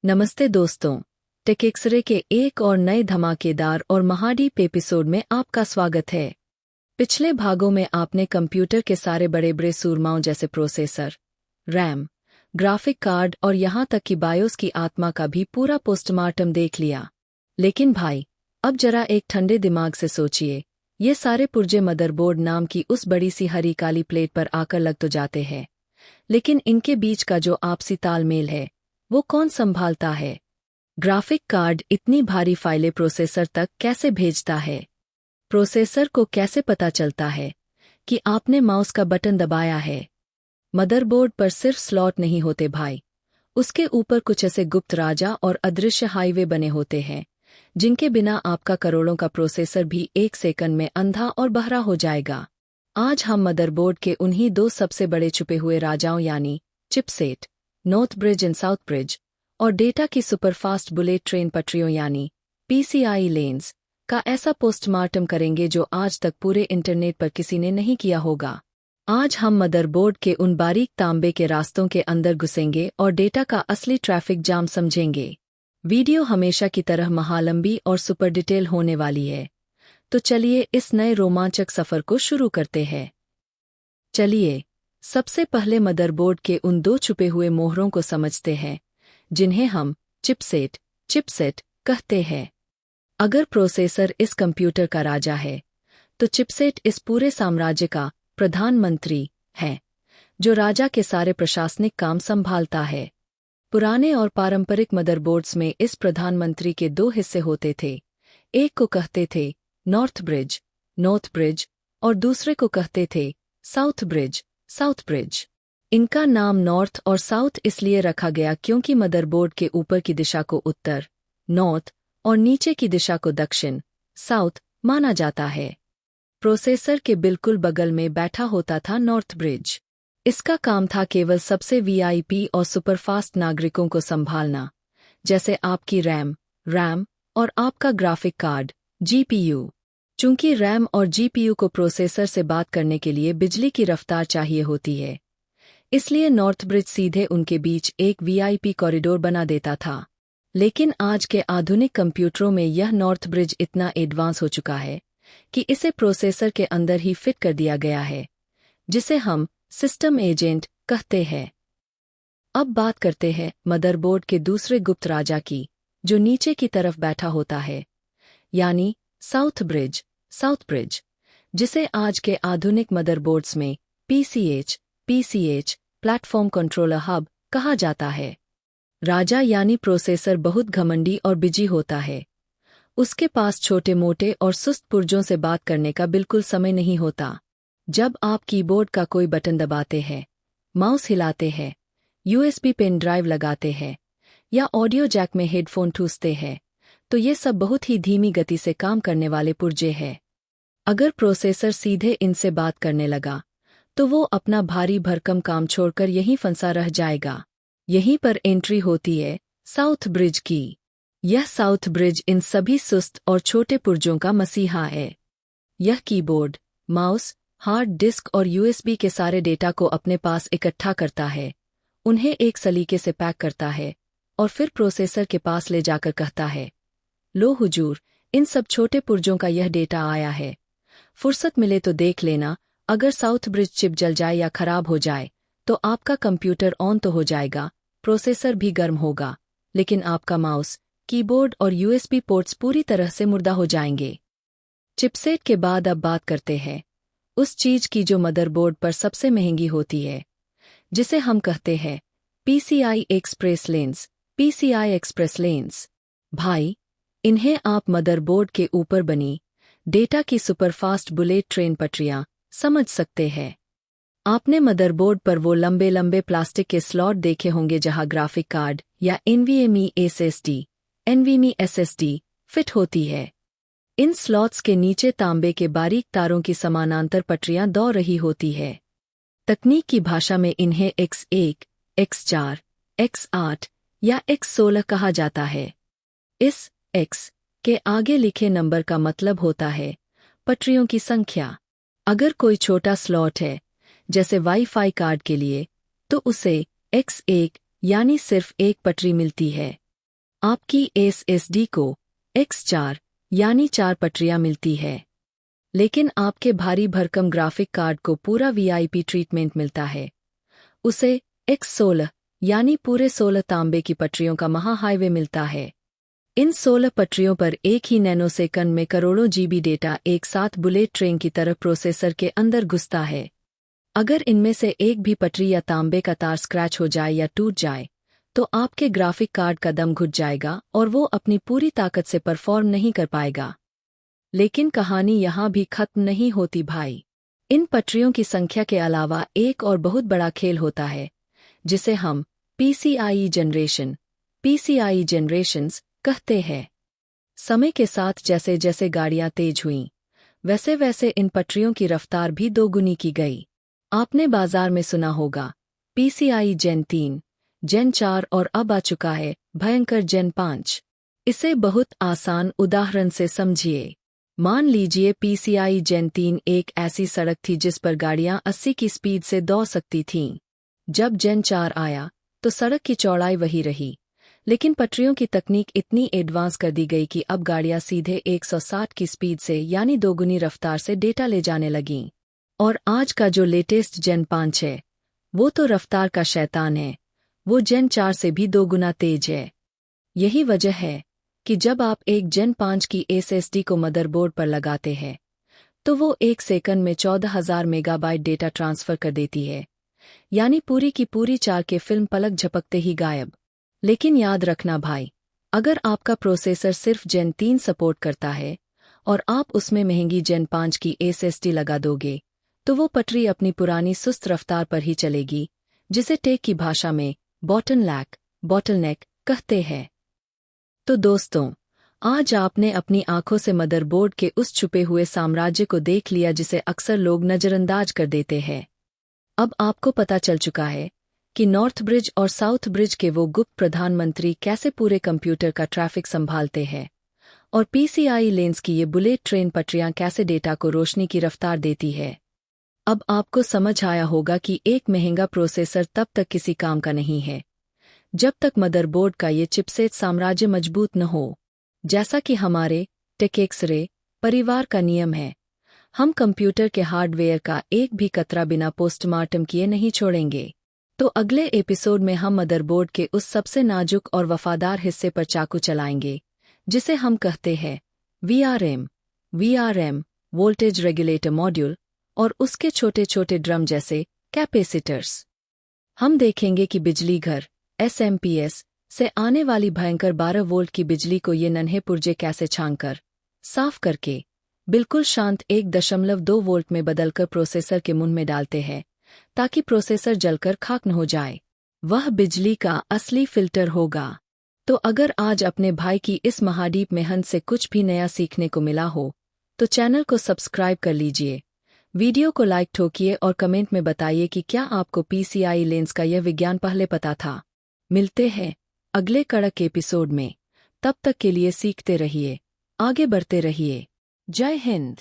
नमस्ते दोस्तों, take x ray के एक और नए धमाकेदार और महाडीप एपिसोड में आपका स्वागत है। पिछले भागों में आपने कंप्यूटर के सारे बड़े बड़े सूरमाओं जैसे प्रोसेसर, रैम, ग्राफिक कार्ड और यहाँ तक कि बायोस की आत्मा का भी पूरा पोस्टमार्टम देख लिया। लेकिन भाई, अब जरा एक ठंडे दिमाग से सोचिए, ये सारे पुर्जे मदरबोर्ड नाम की उस बड़ी सी हरी काली प्लेट पर आकर लग तो जाते हैं, लेकिन इनके बीच का जो आपसी तालमेल है वो कौन संभालता है? ग्राफिक कार्ड इतनी भारी फाइलें प्रोसेसर तक कैसे भेजता है? प्रोसेसर को कैसे पता चलता है कि आपने माउस का बटन दबाया है? मदरबोर्ड पर सिर्फ स्लॉट नहीं होते भाई, उसके ऊपर कुछ ऐसे गुप्त राजा और अदृश्य हाईवे बने होते हैं जिनके बिना आपका करोड़ों का प्रोसेसर भी एक सेकंड में अंधा और बहरा हो जाएगा। आज हम मदरबोर्ड के उन्हीं दो सबसे बड़े छुपे हुए राजाओं यानी chipset, north bridge and south bridge, और डेटा की सुपरफास्ट बुलेट ट्रेन पटरियों यानी पीसीआई लेन्स का ऐसा पोस्टमार्टम करेंगे जो आज तक पूरे इंटरनेट पर किसी ने नहीं किया होगा। आज हम मदरबोर्ड के उन बारीक तांबे के रास्तों के अंदर घुसेंगे और डेटा का असली ट्रैफिक जाम समझेंगे। वीडियो हमेशा की तरह महालंबी और सुपर डिटेल होने वाली है, तो चलिए इस नए रोमांचक सफर को शुरू करते हैं। चलिए सबसे पहले मदरबोर्ड के उन दो छुपे हुए मोहरों को समझते हैं जिन्हें हम चिपसेट कहते हैं। अगर प्रोसेसर इस कंप्यूटर का राजा है, तो चिपसेट इस पूरे साम्राज्य का प्रधानमंत्री है, जो राजा के सारे प्रशासनिक काम संभालता है। पुराने और पारंपरिक मदरबोर्ड्स में इस प्रधानमंत्री के दो हिस्से होते थे, एक को कहते थे नॉर्थ ब्रिज और दूसरे को कहते थे साउथ ब्रिज। इनका नाम नॉर्थ और साउथ इसलिए रखा गया क्योंकि मदरबोर्ड के ऊपर की दिशा को उत्तर, नॉर्थ, और नीचे की दिशा को दक्षिण, साउथ, माना जाता है। प्रोसेसर के बिल्कुल बगल में बैठा होता था नॉर्थ ब्रिज। इसका काम था केवल सबसे वीआईपी और सुपरफास्ट नागरिकों को संभालना, जैसे आपकी रैम और आपका ग्राफिक कार्ड, जीपीयू। चूंकि रैम और जीपीयू को प्रोसेसर से बात करने के लिए बिजली की रफ्तार चाहिए होती है, इसलिए नॉर्थ ब्रिज सीधे उनके बीच एक वीआईपी कॉरिडोर बना देता था। लेकिन आज के आधुनिक कंप्यूटरों में यह नॉर्थ ब्रिज इतना एडवांस हो चुका है कि इसे प्रोसेसर के अंदर ही फिट कर दिया गया है, जिसे हम सिस्टम एजेंट कहते हैं। अब बात करते हैं मदरबोर्ड के दूसरे गुप्त राजा की, जो नीचे की तरफ बैठा होता है, यानी साउथ ब्रिज, जिसे आज के आधुनिक मदरबोर्ड्स में पीसीएच प्लेटफॉर्म कंट्रोलर हब कहा जाता है। राजा यानी प्रोसेसर बहुत घमंडी और बिजी होता है। उसके पास छोटे मोटे और सुस्त पुर्जों से बात करने का बिल्कुल समय नहीं होता। जब आप कीबोर्ड का कोई बटन दबाते हैं, माउस हिलाते हैं, यूएसबी पेन ड्राइव लगाते हैं या ऑडियो जैक में हेडफोन ठूसते हैं, तो ये सब बहुत ही धीमी गति से काम करने वाले पुर्जे हैं। अगर प्रोसेसर सीधे इनसे बात करने लगा, तो वो अपना भारी भरकम काम छोड़कर यहीं फंसा रह जाएगा। यहीं पर एंट्री होती है साउथ ब्रिज की। यह साउथ ब्रिज इन सभी सुस्त और छोटे पुर्जों का मसीहा है। यह कीबोर्ड, माउस, हार्ड डिस्क और यूएसबी के सारे डेटा को अपने पास इकट्ठा करता है, उन्हें एक सलीके से पैक करता है और फिर प्रोसेसर के पास ले जाकर कहता है, लो हुजूर, इन सब छोटे पुर्जों का यह डेटा आया है। फुर्सत मिले तो देख लेना। अगर साउथ ब्रिज चिप जल जाए या खराब हो जाए, तो आपका कंप्यूटर ऑन तो हो जाएगा, प्रोसेसर भी गर्म होगा, लेकिन आपका माउस, कीबोर्ड और यूएसबी पोर्ट्स पूरी तरह से मुर्दा हो जाएंगे। चिपसेट के बाद अब बात करते हैं उस चीज की जो मदरबोर्ड पर सबसे महंगी होती है, जिसे हम कहते हैं पीसीआई एक्सप्रेस लेन्स। भाई, इन्हें आप मदरबोर्ड के ऊपर बनी डेटा की सुपरफास्ट बुलेट ट्रेन पटरियां समझ सकते हैं। आपने मदरबोर्ड पर वो लंबे लंबे प्लास्टिक के स्लॉट देखे होंगे जहां ग्राफिक कार्ड या एनवीएमई एसएसडी फिट होती है। इन स्लॉट्स के नीचे तांबे के बारीक तारों की समानांतर पटरियां दौड़ रही होती है। तकनीक की भाषा में इन्हें X1, X4, X8 या X16 कहा जाता है। इस X के आगे लिखे नंबर का मतलब होता है पटरियों की संख्या। अगर कोई छोटा स्लॉट है, जैसे वाईफाई कार्ड के लिए, तो उसे X1 यानी सिर्फ एक पटरी मिलती है, आपकी SSD को X4 यानी 4 पटरियां मिलती है, लेकिन आपके भारी भरकम ग्राफिक कार्ड को पूरा VIP ट्रीटमेंट मिलता है। उसे X16 यानी पूरे 16 तांबे की पटरियों का महाहाईवे मिलता है। इन 16 पटरियों पर एक ही नैनोसेकंड में करोड़ों GB डेटा एक साथ बुलेट ट्रेन की तरह प्रोसेसर के अंदर घुसता है। अगर इनमें से एक भी पटरी या तांबे का तार स्क्रैच हो जाए या टूट जाए, तो आपके ग्राफिक कार्ड का दम घुट जाएगा और वो अपनी पूरी ताकत से परफॉर्म नहीं कर पाएगा। लेकिन कहानी यहाँ भी खत्म नहीं होती भाई। इन पटरियों की संख्या के अलावा एक और बहुत बड़ा खेल होता है, जिसे हम PCIe जनरेशंस कहते हैं। समय के साथ जैसे जैसे गाड़ियां तेज हुईं, वैसे वैसे इन पटरियों की रफ्तार भी दोगुनी की गई। आपने बाजार में सुना होगा PCIe Gen 3, Gen 4 और अब आ चुका है भयंकर Gen 5। इसे बहुत आसान उदाहरण से समझिए। मान लीजिए PCIe Gen 3 एक ऐसी सड़क थी जिस पर गाड़ियां 80 की स्पीड से दौड़ सकती थीं। जब Gen 4 आया तो सड़क की चौड़ाई वही रही, लेकिन पटरियों की तकनीक इतनी एडवांस कर दी गई कि अब गाड़ियां सीधे 160 की स्पीड से यानी दोगुनी रफ्तार से डेटा ले जाने लगीं। और आज का जो लेटेस्ट Gen 5 है, वो तो रफ्तार का शैतान है। वो Gen 4 से भी दोगुना तेज है। यही वजह है कि जब आप एक Gen 5 की SSD को मदरबोर्ड पर लगाते हैं, तो वो एक सेकंड में 14,000 मेगाबाइट डेटा ट्रांसफर कर देती है, यानी पूरी की पूरी 4K फिल्म पलक झपकते ही गायब। लेकिन याद रखना भाई, अगर आपका प्रोसेसर सिर्फ Gen 3 सपोर्ट करता है और आप उसमें महंगी Gen 5 की SSD लगा दोगे, तो वो पटरी अपनी पुरानी सुस्त रफ्तार पर ही चलेगी, जिसे टेक की भाषा में बॉटलनेक कहते हैं। तो दोस्तों, आज आपने अपनी आंखों से मदरबोर्ड के उस छुपे हुए साम्राज्य को देख लिया जिसे अक्सर लोग नजरअंदाज कर देते हैं। अब आपको पता चल चुका है कि नॉर्थ ब्रिज और साउथ ब्रिज के वो गुप्त प्रधानमंत्री कैसे पूरे कंप्यूटर का ट्रैफिक संभालते हैं, और PCIe लेंस की ये बुलेट ट्रेन पटरियां कैसे डेटा को रोशनी की रफ्तार देती है। अब आपको समझ आया होगा कि एक महंगा प्रोसेसर तब तक किसी काम का नहीं है, जब तक मदरबोर्ड का ये चिपसेट साम्राज्य मजबूत न हो। जैसा कि हमारे टेक परिवार का नियम है, हम कंप्यूटर के हार्डवेयर का एक भी कतरा बिना पोस्टमार्टम किए नहीं छोड़ेंगे। तो अगले एपिसोड में हम मदरबोर्ड के उस सबसे नाजुक और वफादार हिस्से पर चाकू चलाएंगे, जिसे हम कहते हैं VRM वोल्टेज रेगुलेटर मॉड्यूल, और उसके छोटे छोटे ड्रम जैसे कैपेसिटर्स। हम देखेंगे कि बिजली घर SMPS से आने वाली भयंकर 12 वोल्ट की बिजली को ये नन्हे पुर्जे कैसे छानकर, साफ करके बिल्कुल शांत 1.2 वोल्ट में बदलकर प्रोसेसर के मुंह में डालते हैं, ताकि प्रोसेसर जलकर खाक न हो जाए। वह बिजली का असली फिल्टर होगा। तो अगर आज अपने भाई की इस महाडीप मेहनत से कुछ भी नया सीखने को मिला हो, तो चैनल को सब्सक्राइब कर लीजिए, वीडियो को लाइक ठोकिए और कमेंट में बताइए कि क्या आपको PCIe लेंस का यह विज्ञान पहले पता था। मिलते हैं अगले कड़क एपिसोड में। तब तक के लिए सीखते रहिए, आगे बढ़ते रहिए। जय हिंद।